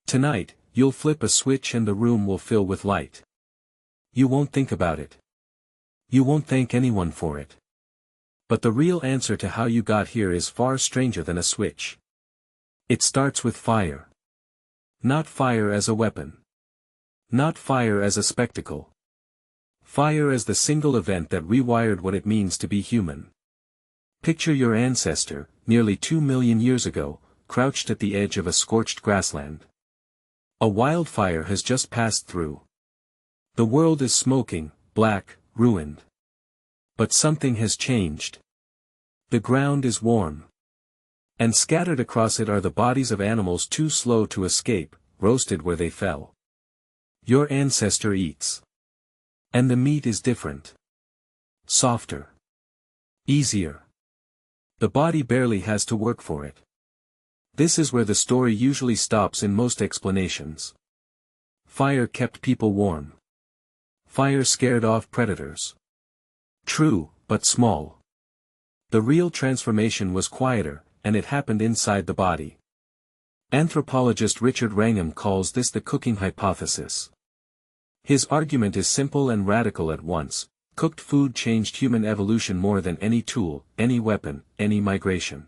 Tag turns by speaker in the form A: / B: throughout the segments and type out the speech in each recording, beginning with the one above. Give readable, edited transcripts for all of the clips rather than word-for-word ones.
A: Tonight, you'll flip a switch and the room will fill with light. You won't think about it. You won't thank anyone for it. But the real answer to how you got here is far stranger than a switch. It starts with fire. Not fire as a weapon. Not fire as a spectacle. Fire as the single event that rewired what it means to be human. Picture your ancestor, nearly 2 million years ago, crouched at the edge of a scorched grassland. A wildfire has just passed through. The world is smoking, black, ruined. But something has changed. The ground is warm. And scattered across it are the bodies of animals too slow to escape, roasted where they fell. Your ancestor eats. And the meat is different. Softer. Easier. The body barely has to work for it. This is where the story usually stops in most explanations. Fire kept people warm. Fire scared off predators. True, but small. The real transformation was quieter, and it happened inside the body. Anthropologist Richard Wrangham calls this the cooking hypothesis. His argument is simple and radical at once. Cooked food changed human evolution more than any tool, any weapon, any migration.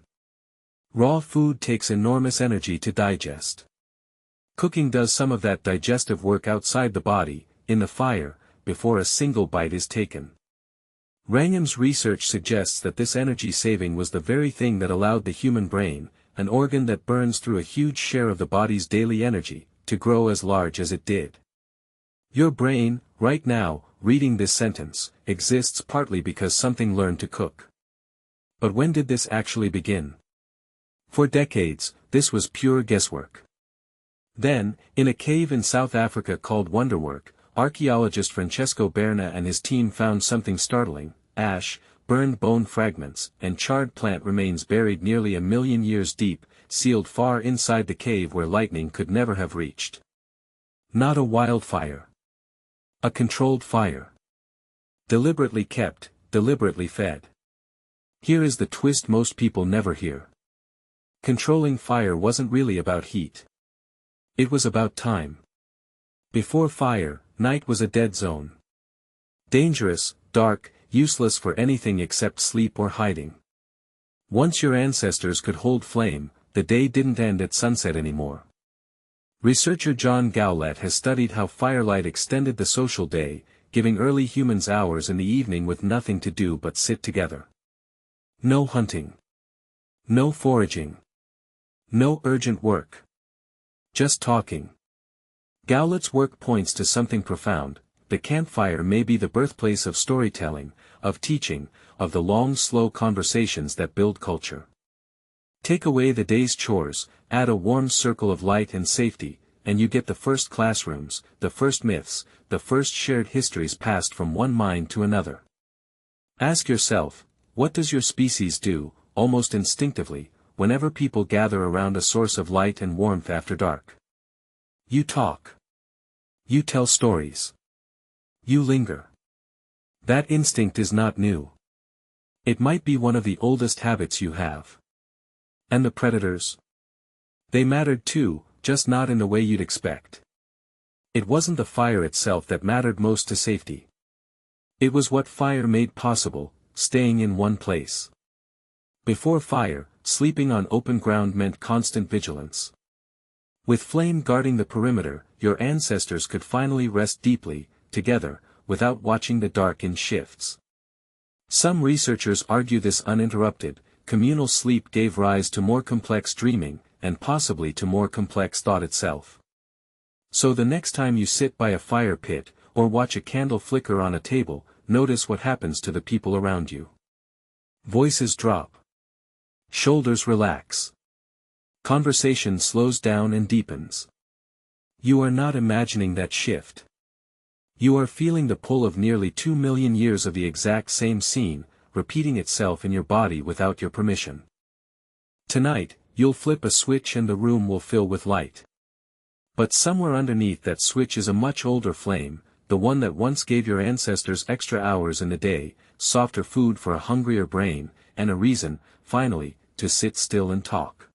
A: Raw food takes enormous energy to digest. Cooking does some of that digestive work outside the body, in the fire, before a single bite is taken. Wrangham's research suggests that this energy saving was the very thing that allowed the human brain, an organ that burns through a huge share of the body's daily energy, to grow as large as it did. Your brain, right now, reading this sentence, exists partly because something learned to cook. But when did this actually begin? For decades, this was pure guesswork. Then, in a cave in South Africa called Wonderwork, archaeologist Francesco Berna and his team found something startling: ash, burned bone fragments, and charred plant remains buried nearly 1 million years deep, sealed far inside the cave where lightning could never have reached. Not a wildfire. A controlled fire. Deliberately kept, deliberately fed. Here is the twist most people never hear. Controlling fire wasn't really about heat. It was about time. Before fire, night was a dead zone. Dangerous, dark, useless for anything except sleep or hiding. Once your ancestors could hold flame, the day didn't end at sunset anymore. Researcher John Gowlett has studied how firelight extended the social day, giving early humans hours in the evening with nothing to do but sit together. No hunting. No foraging. No urgent work. Just talking. Gowlett's work points to something profound. The campfire may be the birthplace of storytelling, of teaching, of the long slow conversations that build culture. Take away the day's chores, add a warm circle of light and safety, and you get the first classrooms, the first myths, the first shared histories passed from one mind to another. Ask yourself, what does your species do, almost instinctively, whenever people gather around a source of light and warmth after dark? You talk. You tell stories. You linger. That instinct is not new. It might be one of the oldest habits you have. And the predators? They mattered too, just not in the way you'd expect. It wasn't the fire itself that mattered most to safety. It was what fire made possible, staying in one place. Before fire, sleeping on open ground meant constant vigilance. With flame guarding the perimeter, your ancestors could finally rest deeply, together, without watching the dark in shifts. Some researchers argue this uninterrupted, communal sleep gave rise to more complex dreaming, and possibly to more complex thought itself. So the next time you sit by a fire pit, or watch a candle flicker on a table, notice what happens to the people around you. Voices drop. Shoulders relax. Conversation slows down and deepens. You are not imagining that shift. You are feeling the pull of nearly 2 million years of the exact same scene, repeating itself in your body without your permission. Tonight, you'll flip a switch and the room will fill with light. But somewhere underneath that switch is a much older flame, the one that once gave your ancestors extra hours in the day, softer food for a hungrier brain, and a reason, finally, to sit still and talk.